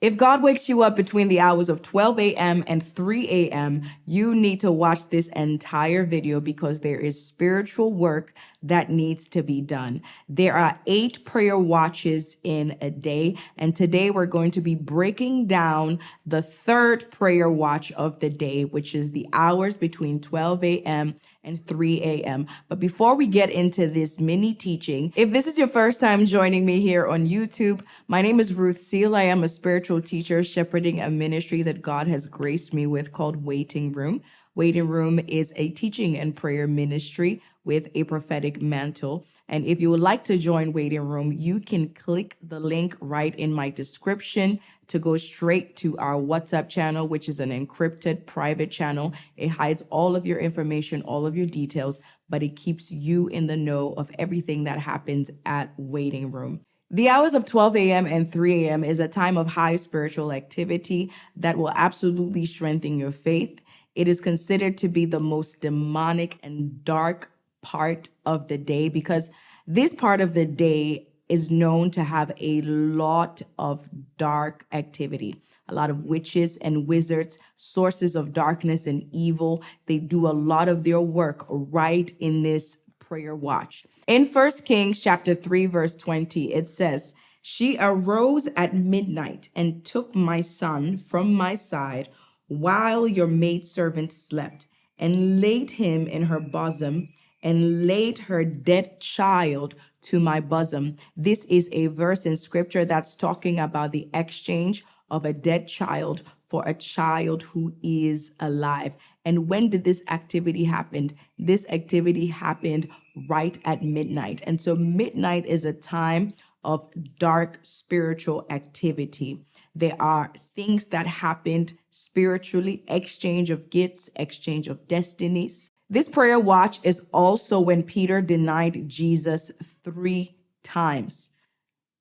If God wakes you up between the hours of 12 a.m. and 3 a.m., you need to watch this entire video because there is spiritual work that needs to be done. There are 8 prayer watches in a day, and today we're going to be breaking down the 3rd prayer watch of the day, which is the hours between 12 a.m. and 3 a.m. But before we get into this mini teaching, if this is your first time joining me here on YouTube, my name is Ruth Seal. I am a spiritual teacher shepherding a ministry that God has graced me with called Waiting Room. Waiting Room is a teaching and prayer ministry with a prophetic mantle. And if you would like to join Waiting Room, you can click the link right in my description to go straight to our WhatsApp channel, which is an encrypted private channel. It hides all of your information, all of your details, but it keeps you in the know of everything that happens at Waiting Room. The hours of 12 a.m. and 3 a.m. is a time of high spiritual activity that will absolutely strengthen your faith. It is considered to be the most demonic and dark part of the day because this part of the day is known to have a lot of dark activity. A lot of witches and wizards, sources of darkness and evil, they do a lot of their work right in this prayer watch. In 1 Kings chapter 3, verse 20, it says, "She arose at midnight and took my son from my side while your maidservant slept, and laid him in her bosom, and laid her dead child to my bosom." This is a verse in scripture that's talking about the exchange of a dead child for a child who is alive. And when did this activity happen? This activity happened right at midnight. And so midnight is a time of dark spiritual activity. There are things that happened spiritually, exchange of gifts, exchange of destinies. This prayer watch is also when Peter denied Jesus 3 times.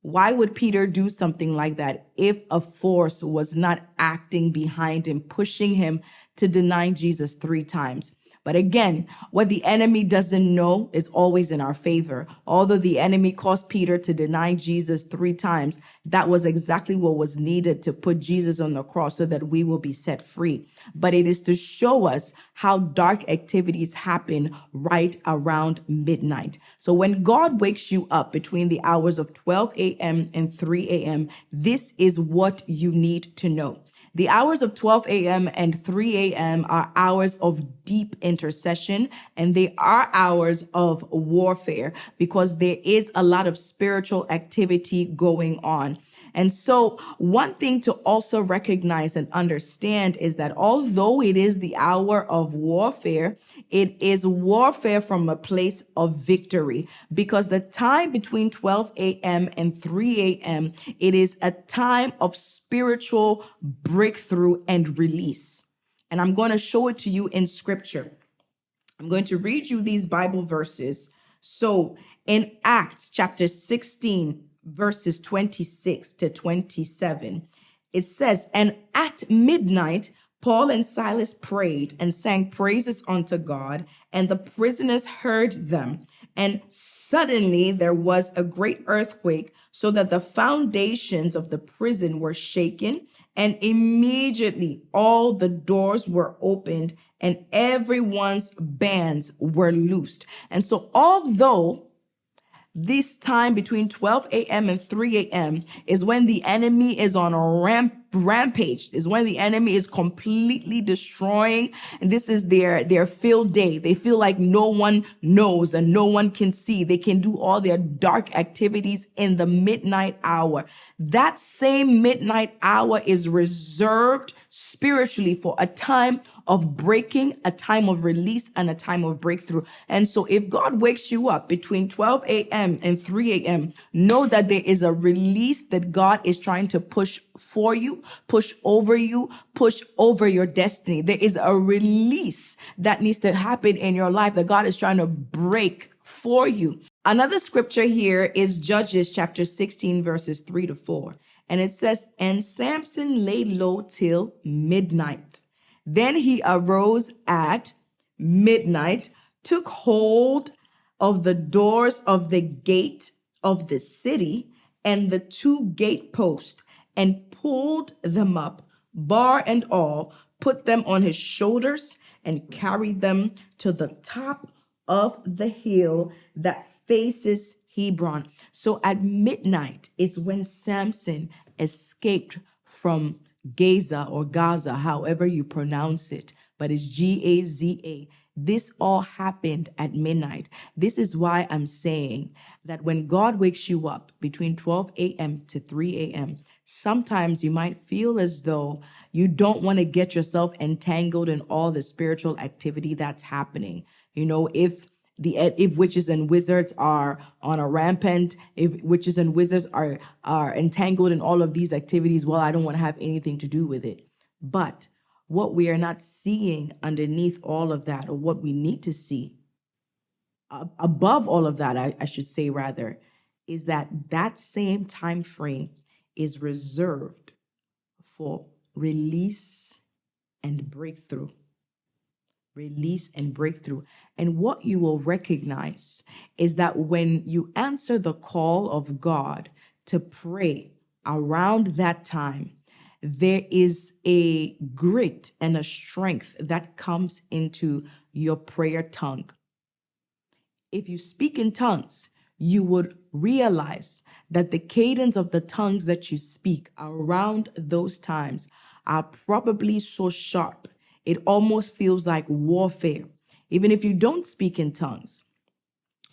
Why would Peter do something like that if a force was not acting behind him, pushing him to deny Jesus 3 times? But again, what the enemy doesn't know is always in our favor. Although the enemy caused Peter to deny Jesus 3 times, that was exactly what was needed to put Jesus on the cross so that we will be set free. But it is to show us how dark activities happen right around midnight. So when God wakes you up between the hours of 12 a.m. and 3 a.m., this is what you need to know. The hours of 12 a.m. and 3 a.m. are hours of deep intercession, and they are hours of warfare because there is a lot of spiritual activity going on. And so one thing to also recognize and understand is that although it is the hour of warfare, it is warfare from a place of victory, because the time between 12 a.m. and 3 a.m., it is a time of spiritual breakthrough and release. And I'm going to show it to you in scripture. I'm going to read you these Bible verses. So in Acts chapter 16, verses 26 to 27, it says, "And at midnight, Paul and Silas prayed and sang praises unto God, and the prisoners heard them. And suddenly there was a great earthquake, so that the foundations of the prison were shaken, and immediately all the doors were opened, and everyone's bands were loosed." And so although this time between 12 a.m. and 3 a.m. is when the enemy is on a rampage, is when the enemy is completely destroying. And this is their field day. They feel like no one knows and no one can see. They can do all their dark activities in the midnight hour. That same midnight hour is reserved spiritually for a time of breaking, a time of release, and a time of breakthrough. And so if God wakes you up between 12 a.m. and 3 a.m., know that there is a release that God is trying to push for you, push over your destiny. There is a release that needs to happen in your life that God is trying to break for you. Another scripture here is Judges chapter 16, verses 3 to 4. And it says, "And Samson lay low till midnight. Then he arose at midnight, took hold of the doors of the gate of the city and the 2 gateposts, and pulled them up, bar and all, put them on his shoulders, and carried them to the top of the hill that faces Hebron. So at midnight is when Samson escaped from Gaza or Gaza, however you pronounce it, but it's Gaza. This all happened at midnight. This is why I'm saying that when God wakes you up between 12 a.m. to 3 a.m., sometimes you might feel as though you don't want to get yourself entangled in all the spiritual activity that's happening. You know, if witches and wizards are on a rampant, if witches and wizards are entangled in all of these activities, well, I don't want to have anything to do with it. But what we are not seeing underneath all of that, or what we need to see above all of that, I should say rather, is that that same time frame is reserved for release and breakthrough. Release and breakthrough. And what you will recognize is that when you answer the call of God to pray around that time, there is a grit and a strength that comes into your prayer tongue. If you speak in tongues, you would realize that the cadence of the tongues that you speak around those times are probably so sharp, it almost feels like warfare. Even if you don't speak in tongues,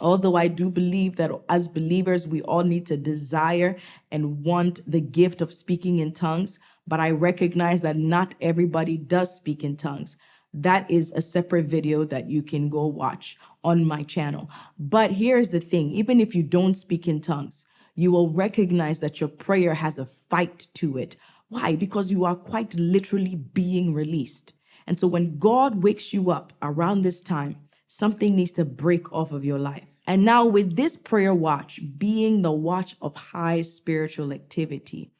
although I do believe that as believers, we all need to desire and want the gift of speaking in tongues, but I recognize that not everybody does speak in tongues. That is a separate video that you can go watch on my channel. But here's the thing, even if you don't speak in tongues, you will recognize that your prayer has a fight to it. Why? Because you are quite literally being released. And so when God wakes you up around this time, something needs to break off of your life. And now with this prayer watch being the watch of high spiritual activity,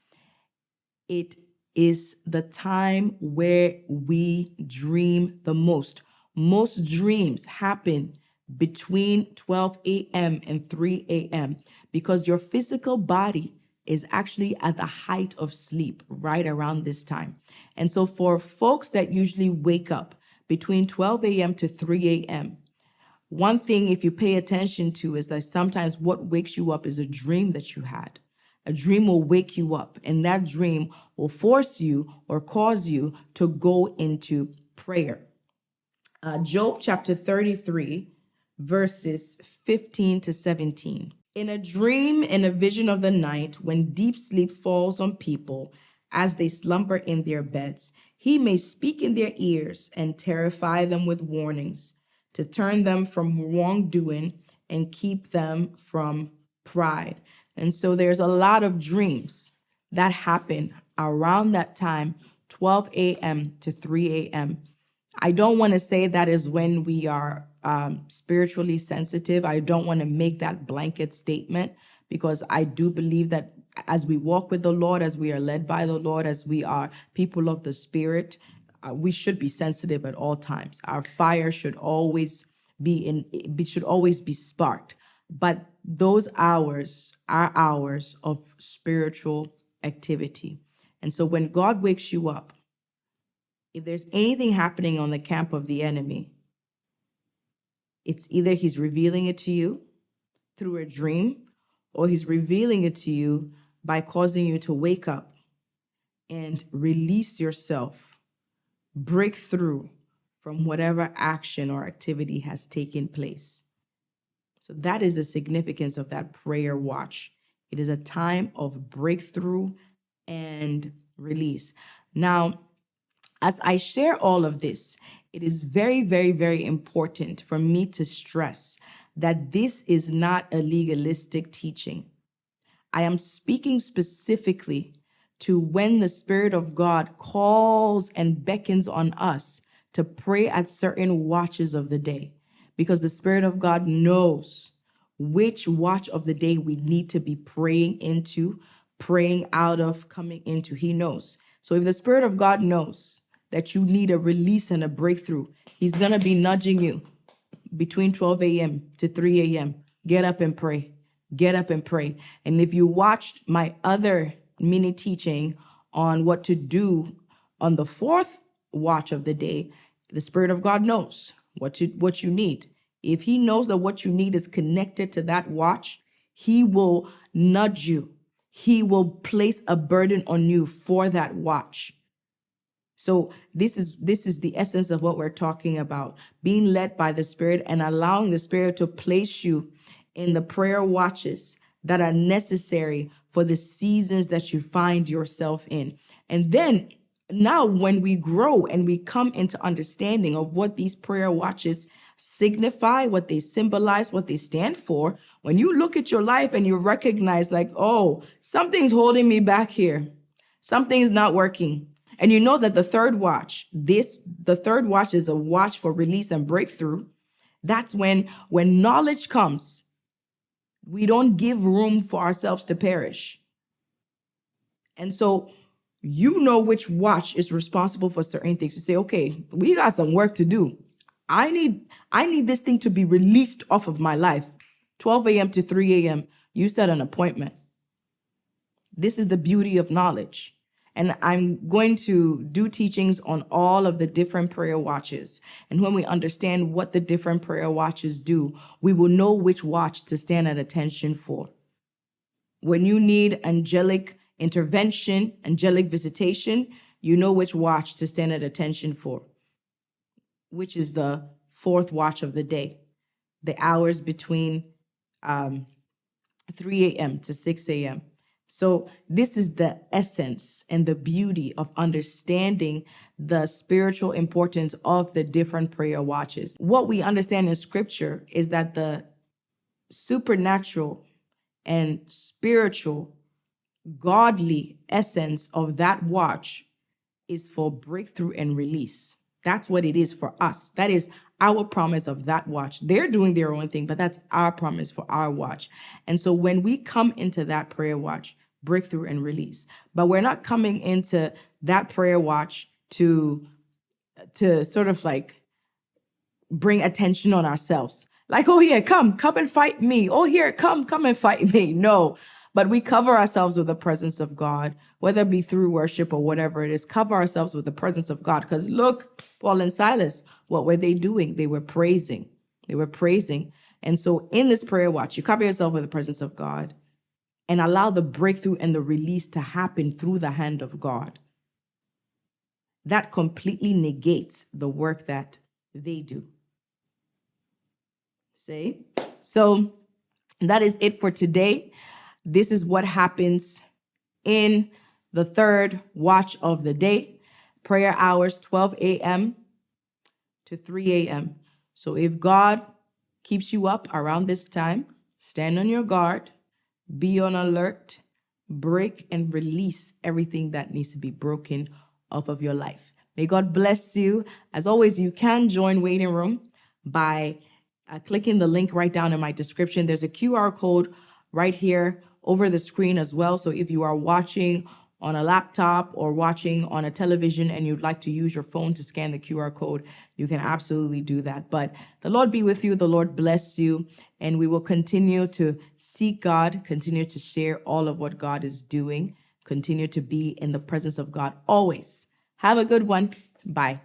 it is the time where we dream the most. Most dreams happen between 12 a.m. and 3 a.m. because your physical body is actually at the height of sleep right around this time. And so for folks that usually wake up between 12 a.m. to 3 a.m., one thing, if you pay attention to, is that sometimes what wakes you up is a dream that you had. A dream will wake you up, and that dream will force you or cause you to go into prayer. Job chapter 33, verses 15 to 17. In a dream, in a vision of the night, when deep sleep falls on people as they slumber in their beds, he may speak in their ears and terrify them with warnings, to turn them from wrongdoing and keep them from pride. And so there's a lot of dreams that happen around that time, 12 a.m. to 3 a.m. I don't want to say that is when we are spiritually sensitive. I don't want to make that blanket statement, because I do believe that as we walk with the Lord, as we are led by the Lord, as we are people of the Spirit, we should be sensitive at all times. Our fire should always be sparked. But those hours are hours of spiritual activity. And so when God wakes you up, if there's anything happening on the camp of the enemy, it's either he's revealing it to you through a dream, or he's revealing it to you by causing you to wake up and release yourself, break through from whatever action or activity has taken place. So that is the significance of that prayer watch. It is a time of breakthrough and release. Now, as I share all of this, it is very, very, very important for me to stress that this is not a legalistic teaching. I am speaking specifically to when the Spirit of God calls and beckons on us to pray at certain watches of the day, because the Spirit of God knows which watch of the day we need to be praying into, praying out of, coming into. He knows. So if the Spirit of God knows that you need a release and a breakthrough, he's going to be nudging you between 12 a.m. to 3 a.m. Get up and pray. Get up and pray. And if you watched my other mini teaching on what to do on the fourth watch of the day, the Spirit of God knows what you need. If he knows that what you need is connected to that watch, he will nudge you. He will place a burden on you for that watch. So this is the essence of what we're talking about, being led by the Spirit and allowing the Spirit to place you in the prayer watches that are necessary for the seasons that you find yourself in. And then now when we grow and we come into understanding of what these prayer watches signify, what they symbolize, what they stand for, when you look at your life and you recognize like, oh, something's holding me back here. Something's not working. And you know that the third watch is a watch for release and breakthrough. That's when knowledge comes, we don't give room for ourselves to perish. And so you know which watch is responsible for certain things. You say, okay, we got some work to do. I need this thing to be released off of my life. 12 a.m. to 3 a.m. You set an appointment. This is the beauty of knowledge. And I'm going to do teachings on all of the different prayer watches. And when we understand what the different prayer watches do, we will know which watch to stand at attention for. When you need angelic intervention, angelic visitation, you know which watch to stand at attention for, which is the fourth watch of the day, the hours between 3 a.m. to 6 a.m. So this is the essence and the beauty of understanding the spiritual importance of the different prayer watches. What we understand in scripture is that the supernatural and spiritual, godly essence of that watch is for breakthrough and release. That's what it is for us. That is our promise of that watch. They're doing their own thing, but that's our promise for our watch. And so when we come into that prayer watch, breakthrough and release, but we're not coming into that prayer watch to sort of like bring attention on ourselves. Like, oh yeah, come and fight me. Oh here, come and fight me. No, but we cover ourselves with the presence of God, whether it be through worship or whatever it is. Cover ourselves with the presence of God. Because look, Paul and Silas, what were they doing? They were praising. And so in this prayer watch, you cover yourself with the presence of God and allow the breakthrough and the release to happen through the hand of God. That completely negates the work that they do. See? So that is it for today. This is what happens in the third watch of the day. Prayer hours, 12 a.m. to 3 a.m. So if God keeps you up around this time, stand on your guard, be on alert, break and release everything that needs to be broken off of your life. May God bless you. As always, you can join Waiting Room by clicking the link right down in my description. There's a QR code right here over the screen as well. So if you are watching on a laptop or watching on a television and you'd like to use your phone to scan the QR code, you can absolutely do that. But the Lord be with you. The Lord bless you. And we will continue to seek God, continue to share all of what God is doing, continue to be in the presence of God always. Have a good one. Bye.